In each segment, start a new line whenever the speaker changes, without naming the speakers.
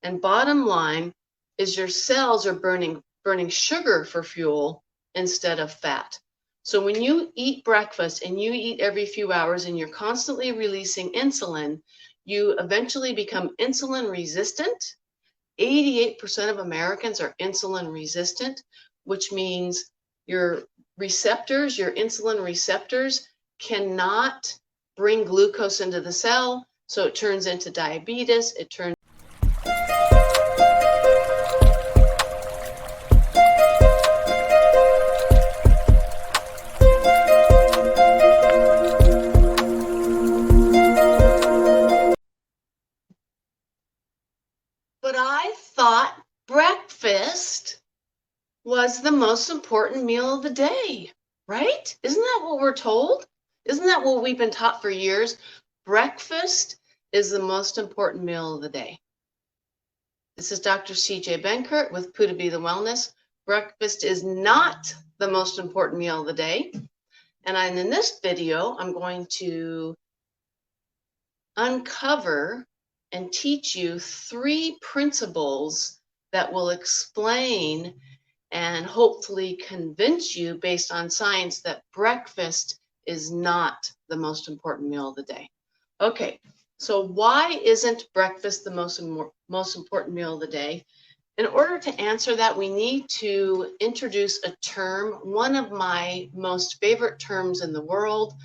And bottom line is your cells are burning sugar for fuel instead of fat. So when you eat breakfast and you eat every few hours and you're constantly releasing insulin, you eventually become insulin resistant. 88% of Americans are insulin resistant, which means your receptors, your insulin receptors, cannot bring glucose into the cell, so it turns into diabetes. But I thought breakfast was the most important meal of the day, right? Isn't that what we're told? Isn't that what we've been taught for years? Breakfast is the most important meal of the day. This is Dr. CJ Benkert with Pura Vida Wellness. Breakfast is not the most important meal of the day. And in this video, I'm going to uncover and teach you 3 principles that will explain and hopefully convince you based on science that breakfast is not the most important meal of the day. Okay, so why isn't breakfast the most important meal of the day? In order to answer that, we need to introduce a term, one of my most favorite terms in the world,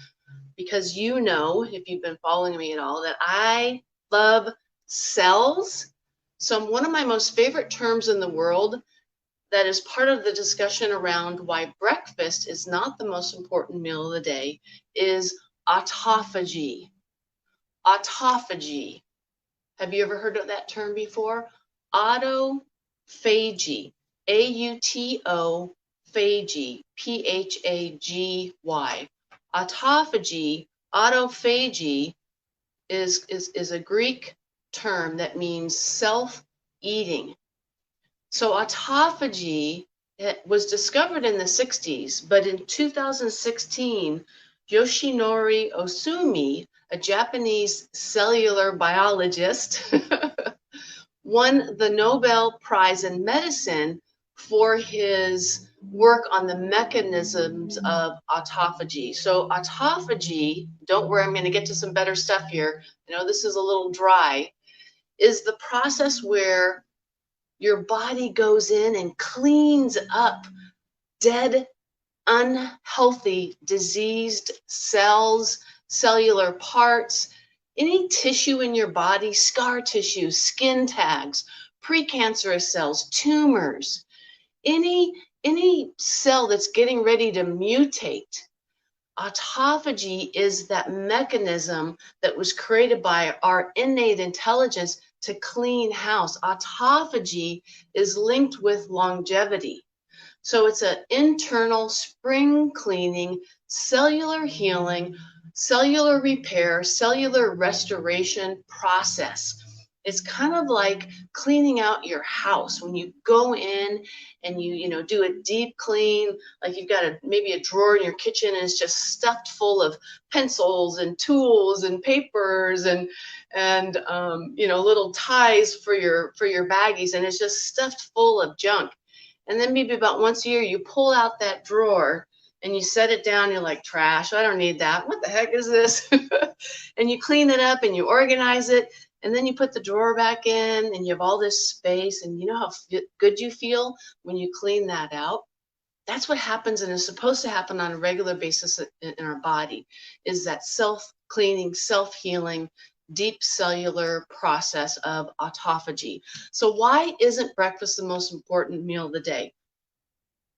because you know, if you've been following me at all, that I love cells. So one of my most favorite terms in the world that is part of the discussion around why breakfast is not the most important meal of the day is autophagy. Autophagy. Have you ever heard of that term before? Autophagy. A-U-T-O, phagy. P-H-A-G-Y. Autophagy is a Greek term that means self-eating. So autophagy was discovered in the 60s, but in 2016, Yoshinori Osumi, a Japanese cellular biologist, won the Nobel Prize in Medicine for his work on the mechanisms of autophagy. So autophagy, don't worry, I'm going to get to some better stuff here. I know this is a little dry, is the process where your body goes in and cleans up dead, unhealthy, diseased cells, cellular parts, any tissue in your body, scar tissue, skin tags, precancerous cells, tumors, any cell that's getting ready to mutate. Autophagy is that mechanism that was created by our innate intelligence to clean house. Autophagy is linked with longevity. So it's an internal spring cleaning, cellular healing, cellular repair, cellular restoration process. It's kind of like cleaning out your house. When you go in and you do a deep clean, like you've got maybe a drawer in your kitchen and it's just stuffed full of pencils and tools and papers and little ties for your baggies, and it's just stuffed full of junk. And then maybe about once a year you pull out that drawer and you set it down, you're like, trash, I don't need that. What the heck is this? And you clean it up and you organize it, and then you put the drawer back in and you have all this space, and you know how good you feel when you clean that out? That's what happens, and is supposed to happen on a regular basis in our body, is that self-cleaning, self-healing, deep cellular process of autophagy. So why isn't breakfast the most important meal of the day?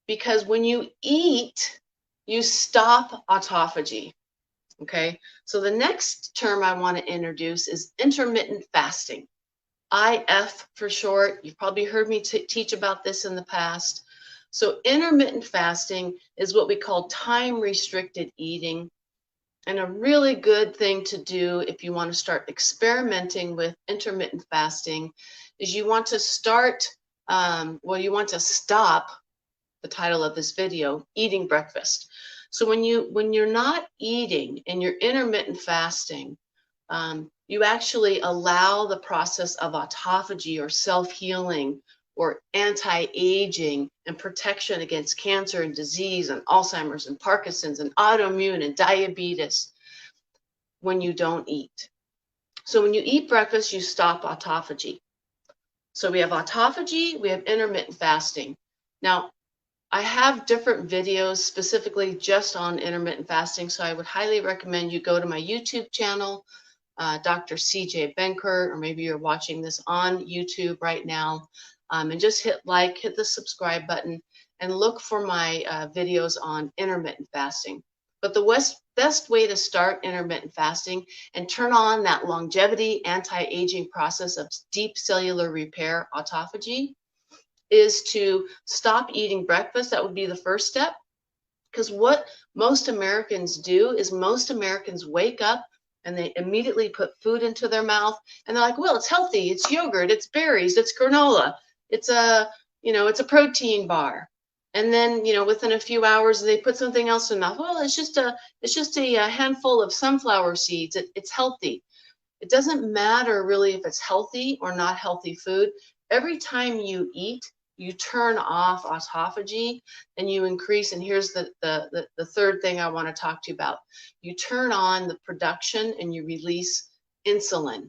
Because when you eat, you stop autophagy. Okay, so the next term I want to introduce is intermittent fasting. IF for short. You've probably heard me teach about this in the past. So intermittent fasting is what we call time-restricted eating. And a really good thing to do if you want to start experimenting with intermittent fasting is you want to start, you want to stop, the title of this video, eating breakfast. So when you're not eating and you're intermittent fasting, you actually allow the process of autophagy or self-healing or anti-aging and protection against cancer and disease and Alzheimer's and Parkinson's and autoimmune and diabetes when you don't eat. So when you eat breakfast, you stop autophagy. So we have autophagy, we have intermittent fasting. Now, I have different videos specifically just on intermittent fasting, so I would highly recommend you go to my YouTube channel, Dr. CJ Benkert, or maybe you're watching this on YouTube right now, and just hit like, hit the subscribe button, and look for my videos on intermittent fasting. But the best way to start intermittent fasting and turn on that longevity anti-aging process of deep cellular repair, autophagy, is to stop eating breakfast. That would be the first step. Because what most Americans do is most Americans wake up and they immediately put food into their mouth and they're like, well, it's healthy, it's yogurt, it's berries, it's granola, it's a protein bar. And then, within a few hours they put something else in their mouth. Well, it's just a handful of sunflower seeds. It's healthy. It doesn't matter really if it's healthy or not healthy food. Every time you eat, you turn off autophagy and you increase, and here's the third thing I want to talk to you about. You turn on the production and you release insulin.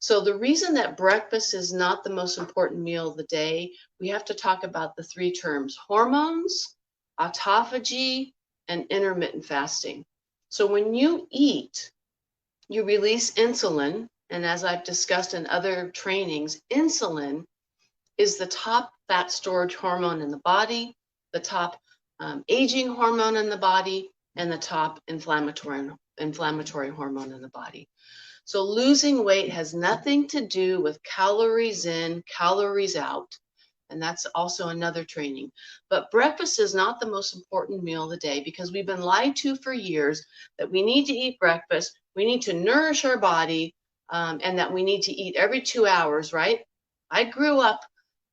So the reason that breakfast is not the most important meal of the day, we have to talk about the three terms: hormones, autophagy, and intermittent fasting. So when you eat, you release insulin, and as I've discussed in other trainings, insulin is the top fat storage hormone in the body, the top aging hormone in the body, and the top inflammatory hormone in the body. So losing weight has nothing to do with calories in, calories out, and that's also another training. But breakfast is not the most important meal of the day because we've been lied to for years that we need to eat breakfast, we need to nourish our body, and that we need to eat every 2 hours, right? I grew up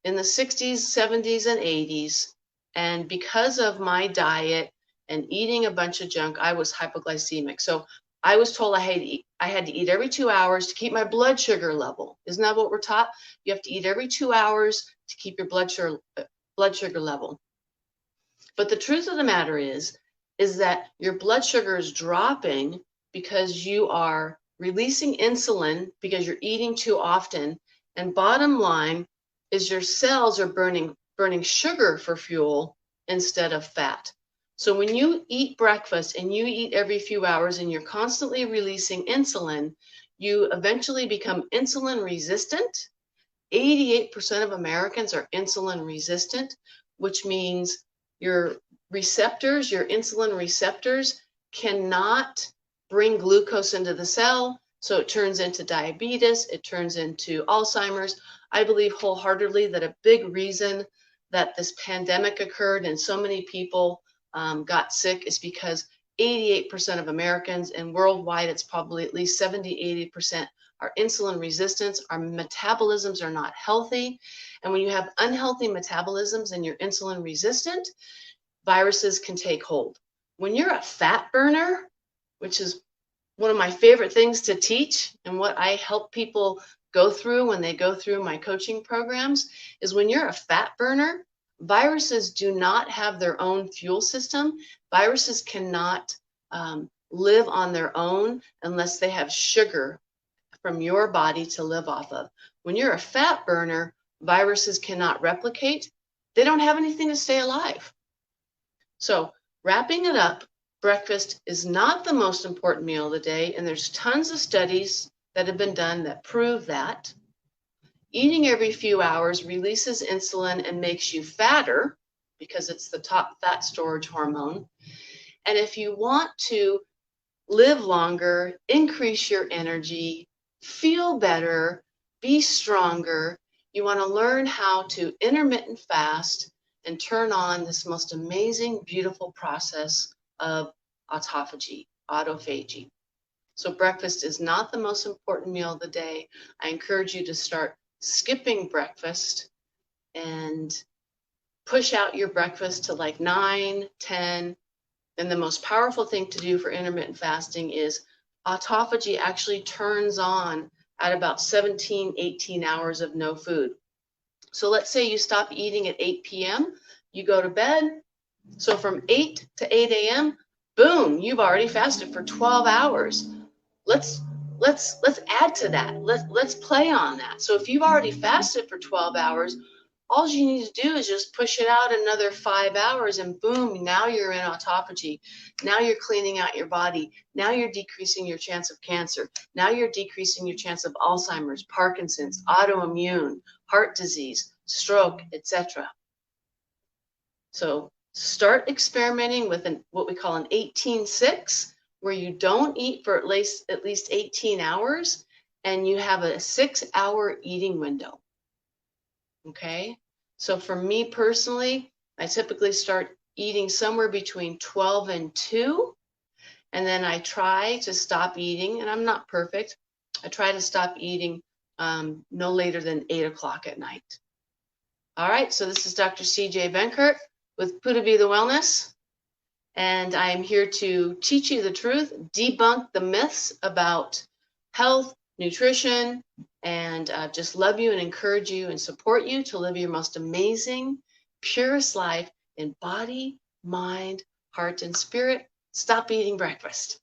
in the 60s, 70s, and 80s, and because of my diet and eating a bunch of junk, I was hypoglycemic. So I was told I had to eat every 2 hours to keep my blood sugar level. Isn't that what we're taught? You have to eat every 2 hours to keep your blood sugar level. But the truth of the matter is that your blood sugar is dropping because you are releasing insulin because you're eating too often. And bottom line is your cells are burning sugar for fuel instead of fat. So when you eat breakfast and you eat every few hours and you're constantly releasing insulin, you eventually become insulin resistant. 88% of Americans are insulin resistant, which means your insulin receptors cannot bring glucose into the cell. So it turns into diabetes, it turns into Alzheimer's. I believe wholeheartedly that a big reason that this pandemic occurred and so many people got sick is because 88% of Americans, and worldwide it's probably at least 70–80%, are insulin resistant. Our metabolisms are not healthy. And when you have unhealthy metabolisms and you're insulin resistant, viruses can take hold. When you're a fat burner, which is one of my favorite things to teach and what I help people go through when they go through my coaching programs, is when you're a fat burner, viruses do not have their own fuel system. Viruses cannot live on their own unless they have sugar from your body to live off of. When you're a fat burner, viruses cannot replicate. They don't have anything to stay alive. So wrapping it up, breakfast is not the most important meal of the day, and there's tons of studies that have been done that prove that. Eating every few hours releases insulin and makes you fatter because it's the top fat storage hormone. And if you want to live longer, increase your energy, feel better, be stronger, you want to learn how to intermittent fast and turn on this most amazing, beautiful process of autophagy. So breakfast is not the most important meal of the day. I encourage you to start skipping breakfast and push out your breakfast to like 9, 10. And the most powerful thing to do for intermittent fasting is autophagy actually turns on at about 17, 18 hours of no food. So let's say you stop eating at 8 p.m., you go to bed. So from 8 to 8 a.m., boom, you've already fasted for 12 hours. Let's add to that. Let's play on that. So if you've already fasted for 12 hours, all you need to do is just push it out another 5 hours and boom, now you're in autophagy. Now you're cleaning out your body. Now you're decreasing your chance of cancer. Now you're decreasing your chance of Alzheimer's, Parkinson's, autoimmune, heart disease, stroke, etc. So start experimenting with what we call an 18-6, where you don't eat for at least 18 hours and you have a 6-hour eating window. Okay, so for me personally, I typically start eating somewhere between 12 and 2, and then I try to stop eating, and I'm not perfect. I try to stop eating no later than 8 o'clock at night. All right, so this is Dr. CJ Benkert with Pura Vida Wellness, and I am here to teach you the truth, debunk the myths about health, nutrition, and just love you and encourage you and support you to live your most amazing, purest life in body, mind, heart, and spirit. Stop eating breakfast.